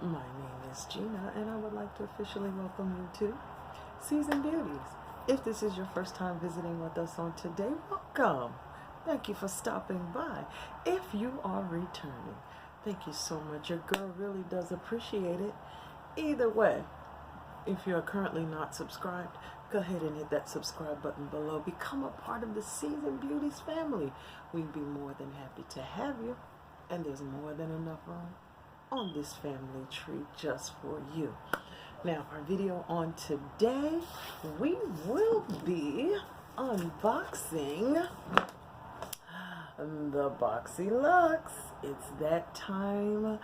My name is Gina, and I would like to officially welcome you to Seasoned Beauties. If this is your first time visiting with us on today, welcome. Thank you for stopping by. If you are returning, thank you so much. Your girl really does appreciate it. Either way, if you're currently not subscribed, go ahead and hit that subscribe button below. Become a part of the Seasoned Beauties family. We'd be more than happy to have you, and there's more than enough room on this family tree just for you. Now, our video on today, we will be unboxing the BoxyLuxe. It's that time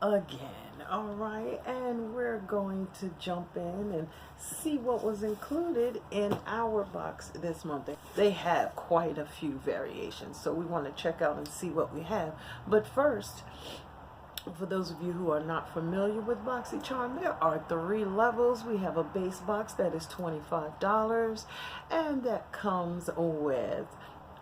again. All right, and we're going to jump in and see what was included in our box this month. They have quite a few variations, so we want to check out and see what we have. But first, for those of you who are not familiar with BoxyCharm, there are 3 levels. We have a base box that is $25, and that comes with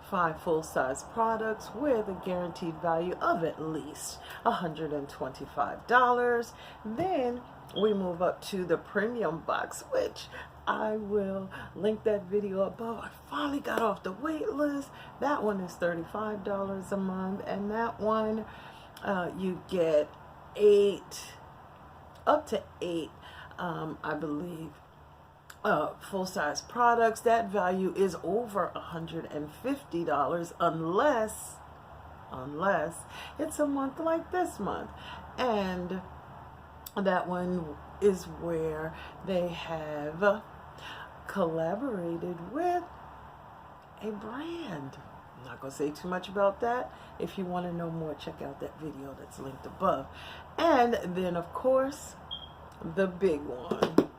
5 full-size products with a guaranteed value of at least $125. Then we move up to the premium box, which I will link that video above. I finally got off the wait list. That one is $35 a month, and that one you get up to 8, I believe, full-size products. That value is over $150 unless it's a month like this month. And that one is where they have collaborated with a brand. I'm not going to say too much about that. If you want to know more, check out that video that's linked above. And then, of course, the big one,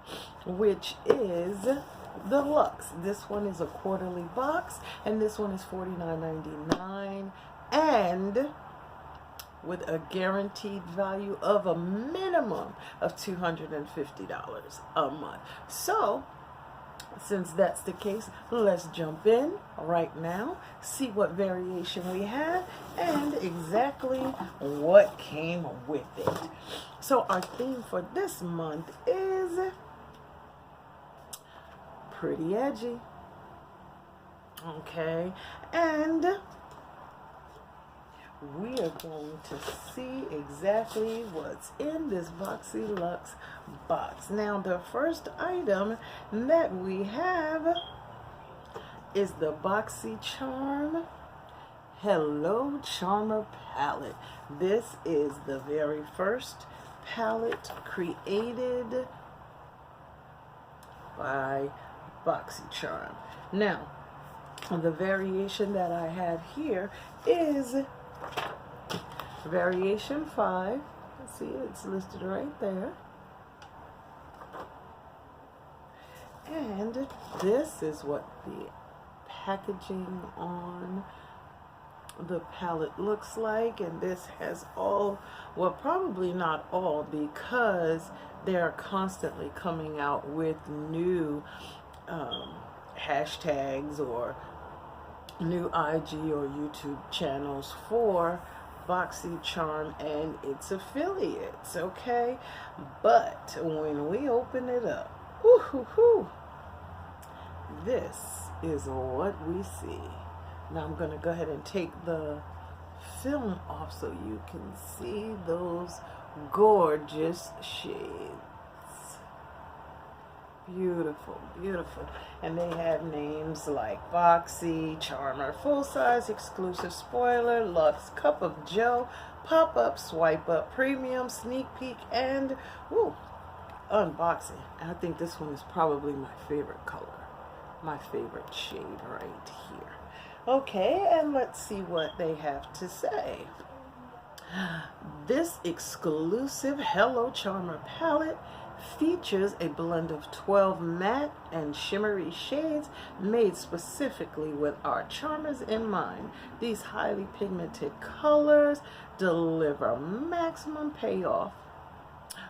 which is the Luxe. This one is a quarterly box, and this one is $49.99, and with a guaranteed value of a minimum of $250 a month. So, since that's the case, let's jump in right now, see what variation we have, and exactly what came with it. So our theme for this month is pretty edgy. Okay, and we are going to see exactly what's in this BoxyLuxe box. Now, the first item that we have is the BoxyCharm Hello Charmer palette. This is the very first palette created by BoxyCharm. Now, the variation that I have here is variation 5. See, it's listed right there. And this is what the packaging on the palette looks like. And this has all, well, probably not all, because they're constantly coming out with new hashtags or new IG or YouTube channels for BoxyCharm and its affiliates, okay? But when we open it up, this is what we see. Now I'm going to go ahead and take the film off so you can see those gorgeous shades. Beautiful, beautiful. And they have names like Boxy, Charmer, Full Size, Exclusive Spoiler, Luxe, Cup of Joe, Pop Up, Swipe Up, Premium, Sneak Peek, and Unboxing. I think this one is probably my favorite color, my favorite shade right here. Okay, and let's see what they have to say. This exclusive Hello Charmer palette features a blend of 12 matte and shimmery shades made specifically with our charmers in mind. These highly pigmented colors deliver maximum payoff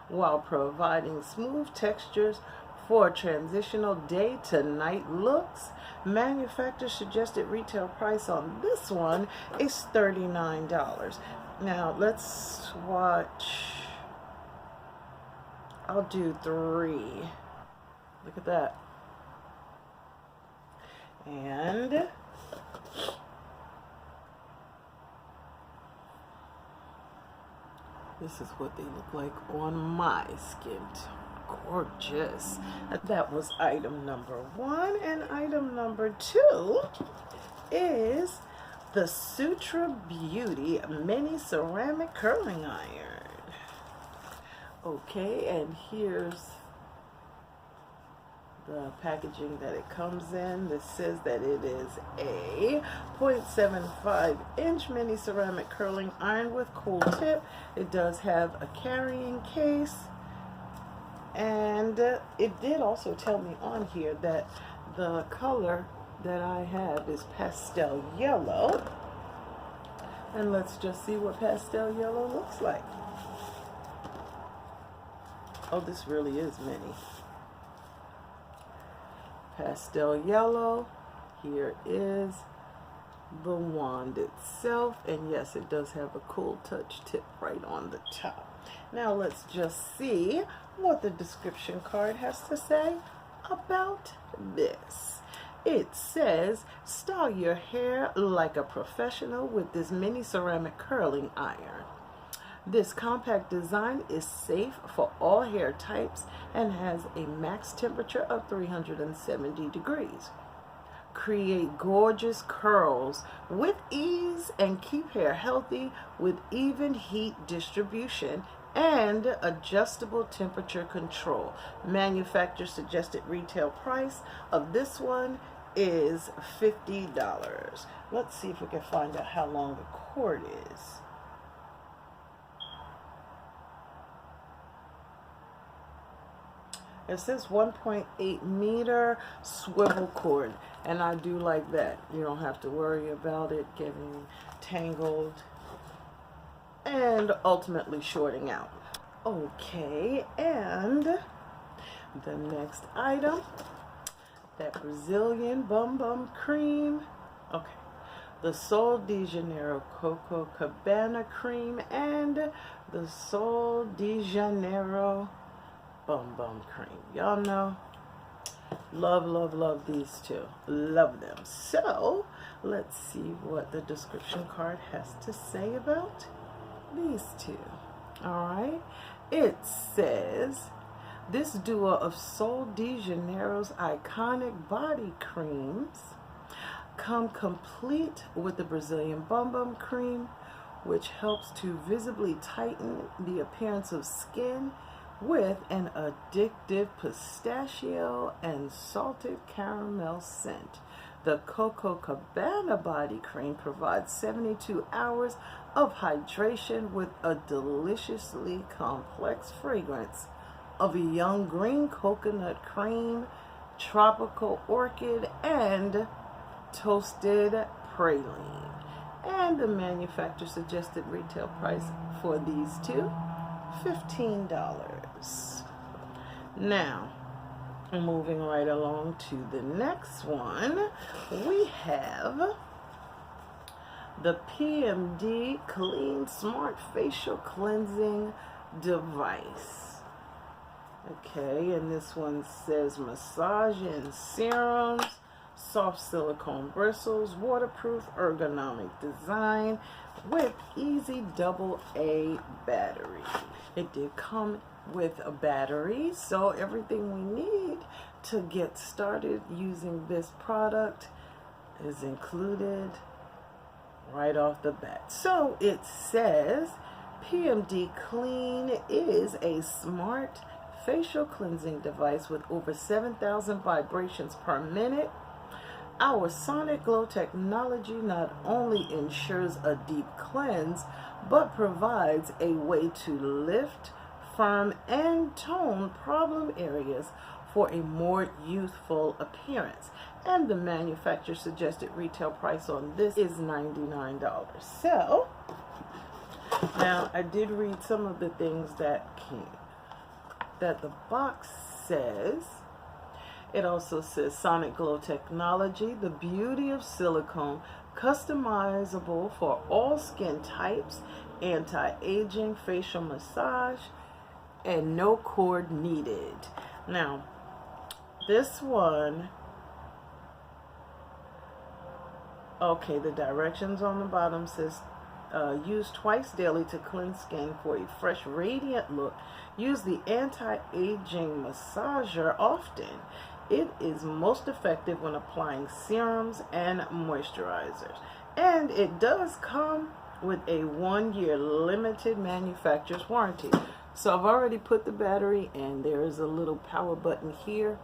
while providing smooth textures for transitional day to night looks. Manufacturer's suggested retail price on this one is $39. Now let's swatch I'll do 3. Look at that. And this is what they look like on my skin. Gorgeous. That was item number 1. And item number 2 is the Seasoned Beauty Mini Ceramic Curling Iron. Okay, and here's the packaging that it comes in. This says that it is a 0.75-inch mini ceramic curling iron with cool tip. It does have a carrying case, and it did also tell me on here that the color that I have is pastel yellow. And let's just see what pastel yellow looks like. Oh, this really is mini. Pastel yellow. Here is the wand itself, and yes, it does have a cool touch tip right on the top. Now let's just see what the description card has to say about this. It says, style your hair like a professional with this mini ceramic curling iron. This compact design is safe for all hair types and has a max temperature of 370 degrees. Create gorgeous curls with ease and keep hair healthy with even heat distribution and adjustable temperature control. Manufacturer suggested retail price of this one is $50. Let's see if we can find out how long the cord is. It says 1.8 meter swivel cord, and I do like that. You don't have to worry about it getting tangled and ultimately shorting out. Okay, and the next item, that Brazilian Bum Bum Cream. Okay, the Sol de Janeiro Coco Cabana Cream and the Sol de Janeiro Bum Bum Cream. Y'all know, love, love, love these two. Love them. So, let's see what the description card has to say about these two. Alright, it says, this duo of Sol de Janeiro's iconic body creams come complete with the Brazilian Bum Bum Cream, which helps to visibly tighten the appearance of skin with an addictive pistachio and salted caramel scent. The Coco Cabana body cream provides 72 hours of hydration with a deliciously complex fragrance of a young green coconut cream, tropical orchid, and toasted praline. And the manufacturer suggested retail price for these two, $15. Now, moving right along to the next one, we have the PMD Clean Smart Facial Cleansing Device. Okay, and this one says massage-in serums, soft silicone bristles, waterproof ergonomic design with easy AA battery. It did come with a battery, so everything we need to get started using this product is included right off the bat. So it says PMD Clean is a smart facial cleansing device with over 7,000 vibrations per minute. Our Sonic Glow technology not only ensures a deep cleanse, but provides a way to lift, firm, and tone problem areas for a more youthful appearance. And the manufacturer suggested retail price on this is $99. So, now I did read some of the things that the box says. It also says Sonic Glow technology, the beauty of silicone, customizable for all skin types, anti-aging facial massage, and no cord needed. Now, this one, okay, the directions on the bottom says use twice daily to cleanse skin for a fresh, radiant look. Use the anti-aging massager often. It is most effective when applying serums and moisturizers. And it does come with a 1-year limited manufacturer's warranty. So I've already put the battery in. There is a little power button here.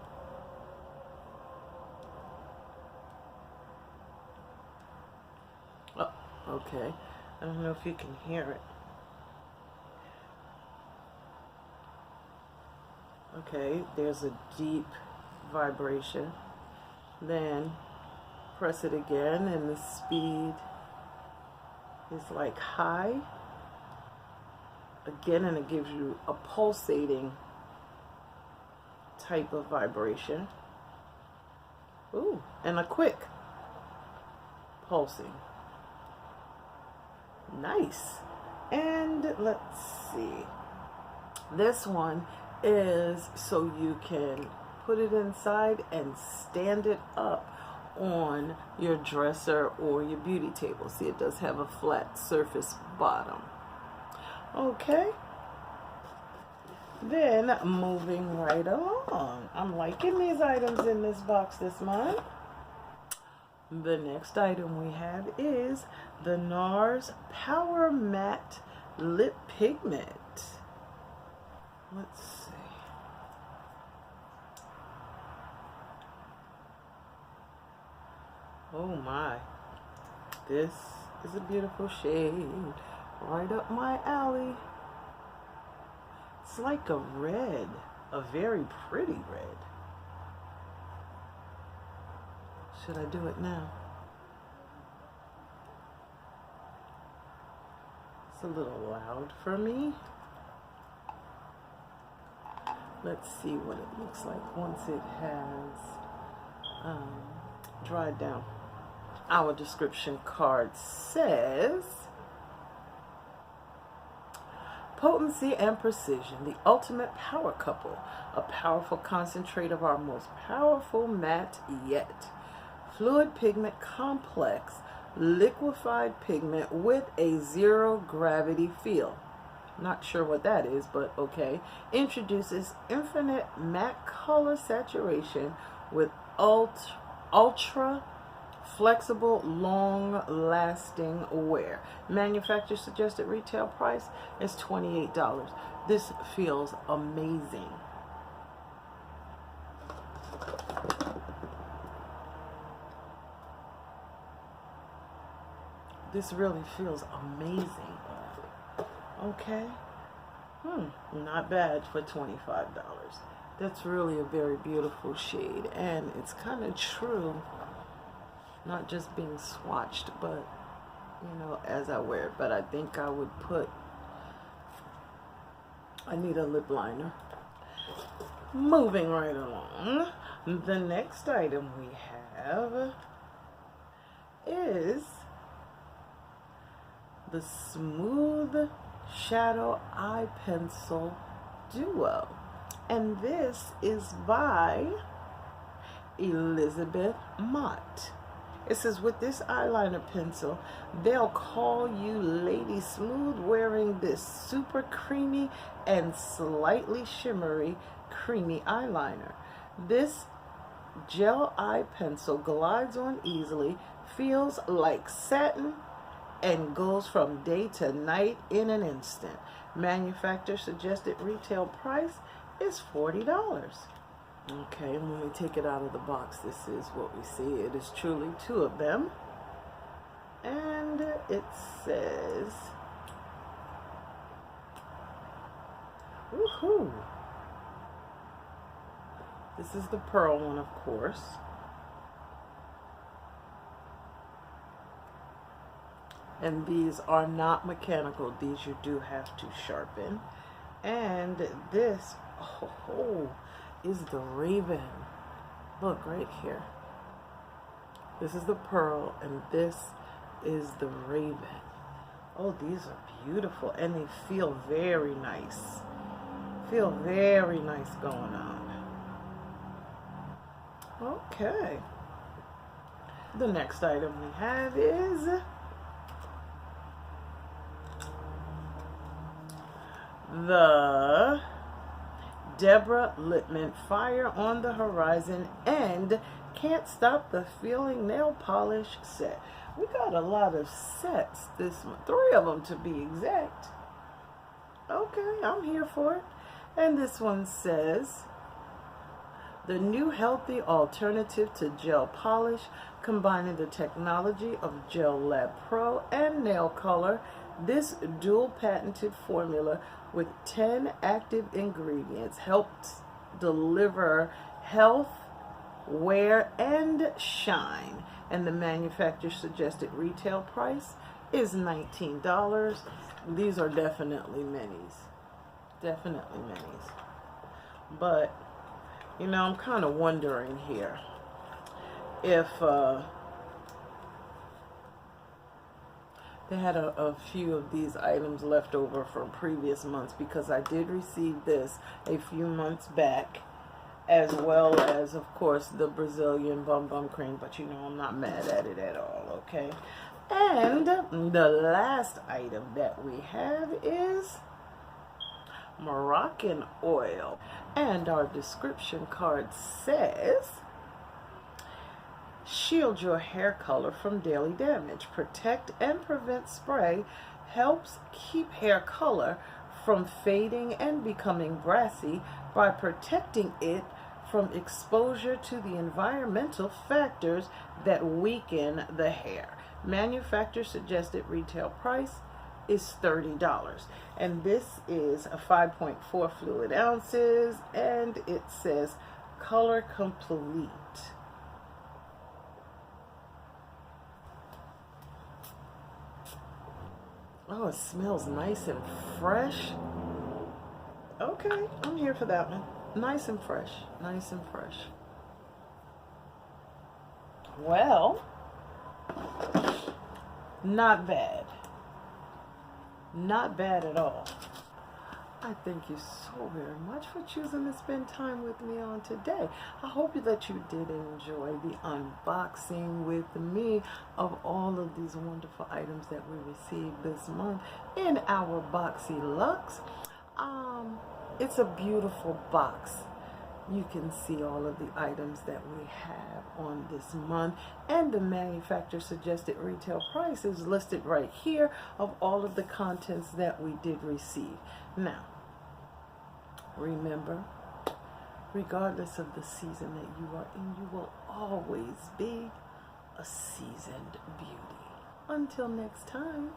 Oh, okay. I don't know if you can hear it. Okay, there's a deep vibration. Then press it again and the speed is like high. Again, and it gives you a pulsating type of vibration. Ooh, and a quick pulsing. Nice. And let's see. This one is so you can put it inside and stand it up on your dresser or your beauty table. See, it does have a flat surface bottom. Okay. Then moving right along. I'm liking these items in this box this month. The next item we have is the NARS Power Matte Lip Pigment. Let's see. Oh my. This is a beautiful shade. Right up my alley. It's like a red. A very pretty red. Should I do it now? It's a little loud for me. Let's see what it looks like once it has dried down. Our description card says, potency and precision, the ultimate power couple, a powerful concentrate of our most powerful matte yet. Fluid pigment complex, liquefied pigment with a zero gravity feel. Not sure what that is, but okay. Introduces infinite matte color saturation with ultra flexible, long-lasting wear. Manufacturer suggested retail price is $28. This feels amazing. This really feels amazing. Okay. Not bad for $25. That's really a very beautiful shade, and it's kind of true. Not just being swatched, but you know, as I wear it. But I think I would put, I need a lip liner. Moving right along, the next item we have is the Smooth Shadow Eye Pencil Duo. And this is by Elizabeth Mott. It says, with this eyeliner pencil, they'll call you Lady Smooth wearing this super creamy and slightly shimmery creamy eyeliner. This gel eye pencil glides on easily, feels like satin, and goes from day to night in an instant. Manufacturer suggested retail price is $40. Okay, when we take it out of the box, this is what we see. It is truly two of them. And it says, woohoo! This is the pearl one, of course. And these are not mechanical. These you do have to sharpen. And this, is the Raven. Look right here. This is the pearl, and this is the Raven. Oh, these are beautiful, and they feel very nice. Feel very nice going on. Okay. The next item we have is the Deborah Lippmann Fire on the Horizon and Can't Stop the Feeling nail polish set. We got a lot of sets this month, 3 of them to be exact. Okay, I'm here for it. And this one says, the new healthy alternative to gel polish, combining the technology of Gel Lab Pro and nail color. This dual patented formula with 10 active ingredients helps deliver health, wear, and shine. And the manufacturer suggested retail price is $19. These are definitely minis. Definitely minis. But, you know, I'm kind of wondering here if they had a few of these items left over from previous months, because I did receive this a few months back, as well as, of course, the Brazilian Bum Bum Cream, but you know I'm not mad at it at all, okay? And the last item that we have is Moroccan oil. And our description card says, shield your hair color from daily damage. Protect and prevent spray. Helps keep hair color from fading and becoming brassy by protecting it from exposure to the environmental factors that weaken the hair. Manufacturer suggested retail price is $30. And this is a 5.4 fluid ounces, and it says color complete. Oh, it smells nice and fresh. Okay, I'm here for that one. Nice and fresh. Nice and fresh. Well, not bad. Not bad at all. I thank you so very much for choosing to spend time with me on today. I hope that you did enjoy the unboxing with me of all of these wonderful items that we received this month in our BoxyLuxe. It's a beautiful box. You can see all of the items that we have on this month, and the manufacturer suggested retail price is listed right here of all of the contents that we did receive. Now, remember, regardless of the season that you are in, you will always be a seasoned beauty. Until next time.